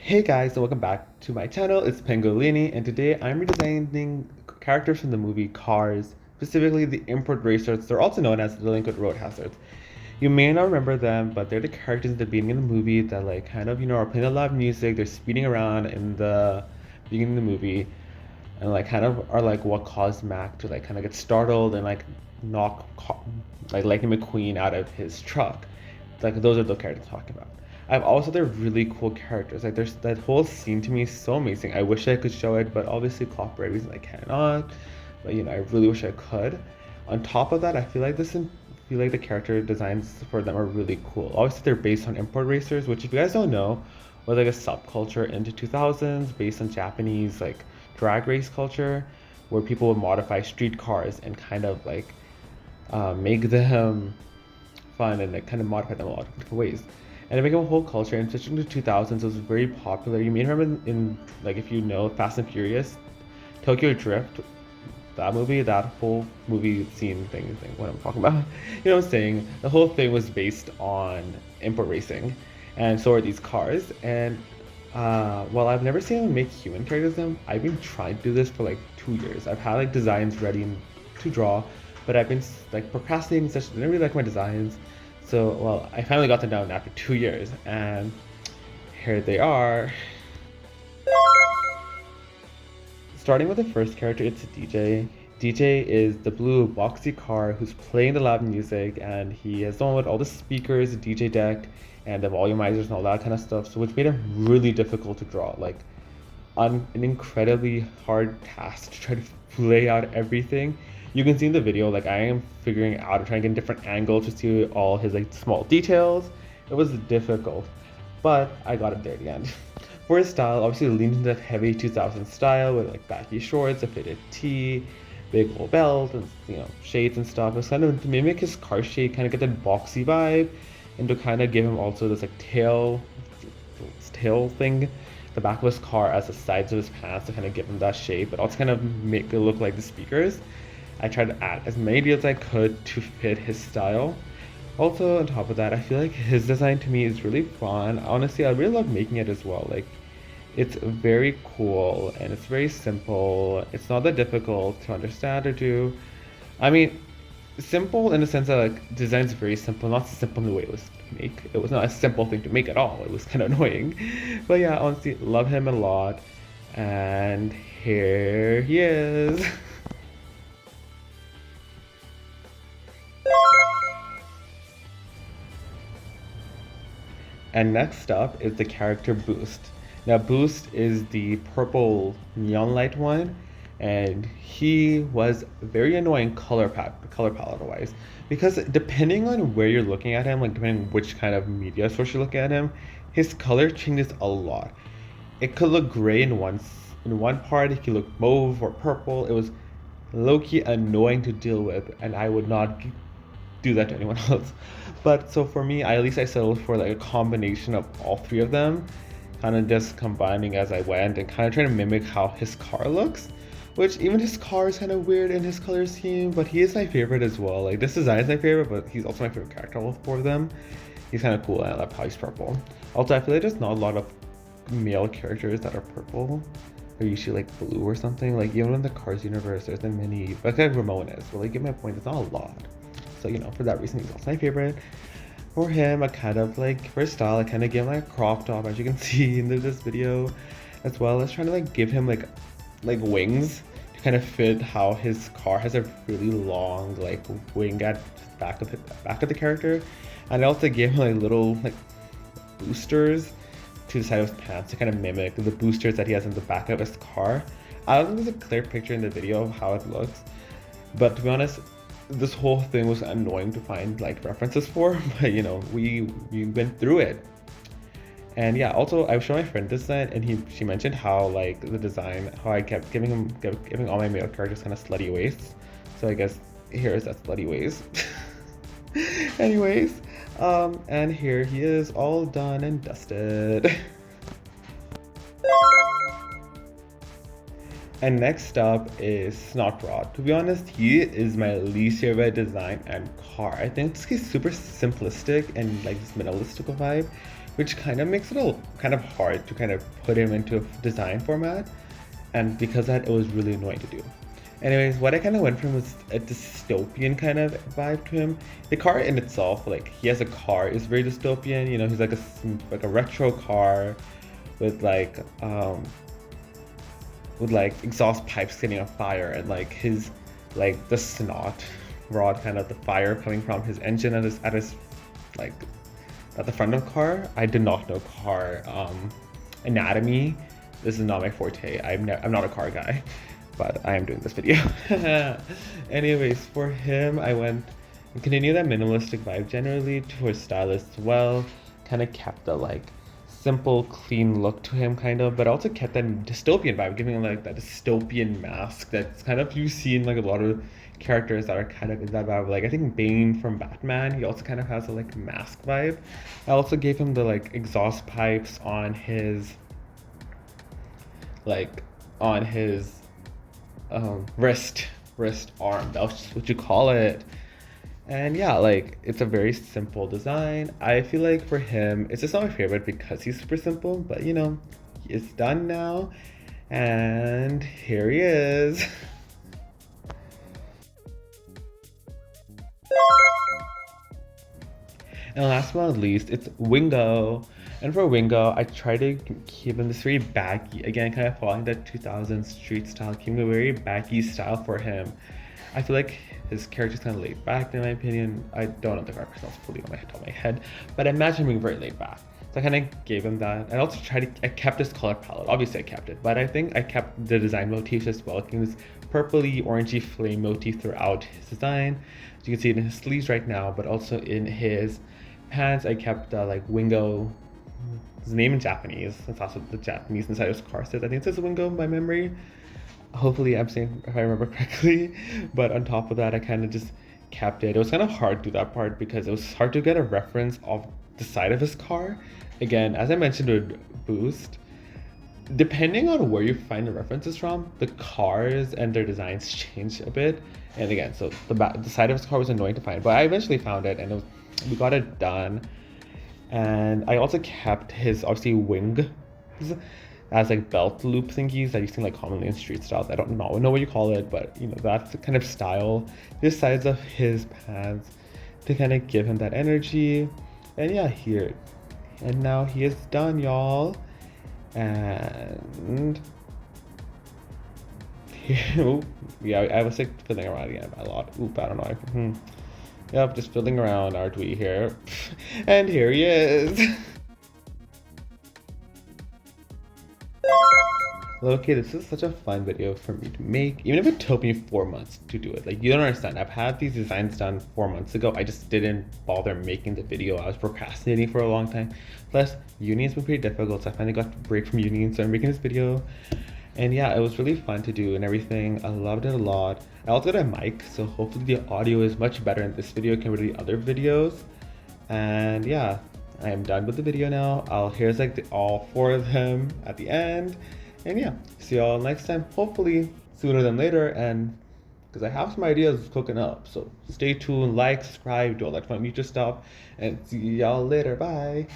Hey guys, and welcome back to my channel. It's Pangolini, and today I'm redesigning characters from the movie Cars, specifically the import racers. They're also known as delinquent road hazards. You may not remember them, but they're the characters at the beginning of the movie that are playing a loud music. They're speeding around in the beginning of the movie, and are like what caused Mac to like kind of get startled and like knock like Lightning McQueen out of his truck. Like those are the characters I'm talking about. I've also they're really cool characters. Like there's that whole scene to me is so amazing. I wish I could show it, but obviously copyright reasons I cannot. But I really wish I could. On top of that, I feel like the character designs for them are really cool. Obviously they're based on import racers, which if you guys don't know, was like a subculture into 2000s based on Japanese like drag race culture, where people would modify street cars and kind of like make them fun and like kind of modify them a lot of different ways. And it became a whole culture, and especially in the 2000s, it was very popular. You may remember like if you know Fast and Furious, Tokyo Drift, that whole movie scene thing, what I'm talking about. You know what I'm saying? The whole thing was based on import racing, and so are these cars. And while I've never seen them make human characters, I've been trying to do this for like 2 years. I've had like designs ready to draw, but I've been like procrastinating such. I didn't really like my designs. So, well, I finally got them down after 2 years, and here they are. Starting with the first character, it's DJ. DJ is the blue boxy car who's playing the loud music, and he has done with all the speakers, the DJ deck, and the volumizers and all that kind of stuff. So, which made him really difficult to draw. Like, an incredibly hard task to try to lay out everything. You can see in the video, like I am figuring out, trying to get a different angle to see all his like small details. It was difficult, but I got it there at the end. For his style, obviously leaned into that heavy 2000s style with like baggy shorts, a fitted tee, big old belt, and shades and stuff. It was kind of to mimic his car shape, kind of get that boxy vibe, and to kind of give him also this like tail thing, the back of his car as the sides of his pants to kind of give him that shape, but also kind of make it look like the speakers. I tried to add as many details as I could to fit his style. Also, on top of that, I feel like his design to me is really fun. Honestly, I really love making it as well. Like, it's very cool and it's very simple. It's not that difficult to understand or do. I mean, simple in the sense that like design's very simple, not simple in the way it was to make. It was not a simple thing to make at all. It was kind of annoying. But yeah, honestly, love him a lot. And here he is. And next up is the character Boost. Now Boost is the purple neon light one, and he was very annoying color palette wise, because depending on where you're looking at him, like depending on which kind of media source you're looking at him, his color changes a lot. It could look gray in one part, it could look mauve or purple. It was low-key annoying to deal with, and I would not do that to anyone else. But so for me, at least I settled for like a combination of all three of them, kind of just combining as I went and kind of trying to mimic how his car looks. Which even his car is kind of weird in his color scheme, but he is my favorite as well. Like this design is my favorite, but he's also my favorite character, all four of them. He's kind of cool, and I love how he's purple. Also, I feel like there's not a lot of male characters that are purple. They're usually like blue or something. Like even in the Cars universe, there's been many, like Ramon is. But like, get my point, it's not a lot. So for that reason, he's also my favorite. For him, I kind of like, for his style, I kind of give him like a crop top, as you can see in this video, as well as trying to like give him like wings to kind of fit how his car has a really long like wing at the back of the character, and I also gave him like little like boosters to the side of his pants to kind of mimic the boosters that he has in the back of his car. I don't think there's a clear picture in the video of how it looks, but to be honest, this whole thing was annoying to find like references for, but we went through it. And yeah, also I showed my friend this design, and she mentioned how like the design, how I kept giving all my male characters kind of slutty waists. So I guess here's that slutty waist. Anyways, and here he is, all done and dusted. And next up is Snotrod. To be honest, he is my least favorite design and car. I think he's super simplistic and like this minimalistic vibe, which kind of makes it a kind of hard to kind of put him into a design format. And because of that, it was really annoying to do. Anyways, what I kind of went from was a dystopian kind of vibe to him. The car in itself, like he has a car, is very dystopian. You know, he's like a retro car with exhaust pipes getting on fire, and like his the snot rod, kind of the fire coming from his engine at his like at the front of the car. I did not know car anatomy. This is not my forte. I'm not a car guy, but I am doing this video. Anyways, for him, I went and continued that minimalistic vibe generally to his style as well. Kind of kept the like simple, clean look to him, kind of, but also kept that dystopian vibe, giving him like that dystopian mask that's kind of you see in like a lot of characters that are kind of in that vibe. Like I think Bane from Batman, he also kind of has a like mask vibe. I also gave him the like exhaust pipes on his wrist arm. That's what you call it. And yeah, like it's a very simple design. I feel like for him, it's just not my favorite because he's super simple, but you know, it's done now. And here he is. And last but not least, it's Wingo. And for Wingo, I try to keep him this very baggy, again, kind of following that 2000s street style, keeping a very baggy style for him. I feel like his character's kind of laid back in my opinion. I don't know the character's not fully on my top of my head, but I imagine him being very laid back. So I kind of gave him that. I also I kept his color palette. Obviously I kept it, but I think I kept the design motifs as well. Giving this purpley, orangey flame motif throughout his design. So you can see it in his sleeves right now, but also in his pants. I kept like Wingo, his name in Japanese. That's also the Japanese inside of his car says. I think it says Wingo by memory. Hopefully I'm saying if I remember correctly. But on top of that, I kind of just kept it. It was kind of hard to do that part because it was hard to get a reference of the side of his car. Again, as I mentioned with Boost, depending on where you find the references from, the cars and their designs change a bit. And again, so the side of his car was annoying to find, but I eventually found it, and we got it done. And I also kept his obviously wings as like belt loop thingies that you see like commonly in street styles. I don't know what you call it, but you know, that's the kind of style. The sides of his pants to kind of give him that energy. And yeah, here. And now he is done, y'all. And yeah, I was like fiddling around again a lot. Oop, I don't know. Yep, just fiddling around, aren't we here? And here he is. Okay, this is such a fun video for me to make, even if it took me 4 months to do it. Like, you don't understand. I've had these designs done 4 months ago. I just didn't bother making the video. I was procrastinating for a long time. Plus, uni has been pretty difficult, so I finally got a break from uni, so I'm making this video. And yeah, it was really fun to do and everything. I loved it a lot. I also got a mic, so hopefully the audio is much better in this video compared to the other videos. And yeah, I am done with the video now. Here's like all 4 of them at the end. And yeah, see y'all next time, hopefully sooner than later, and because I have some ideas cooking up. So stay tuned, like, subscribe, do all that fun future stuff, and see y'all later. Bye.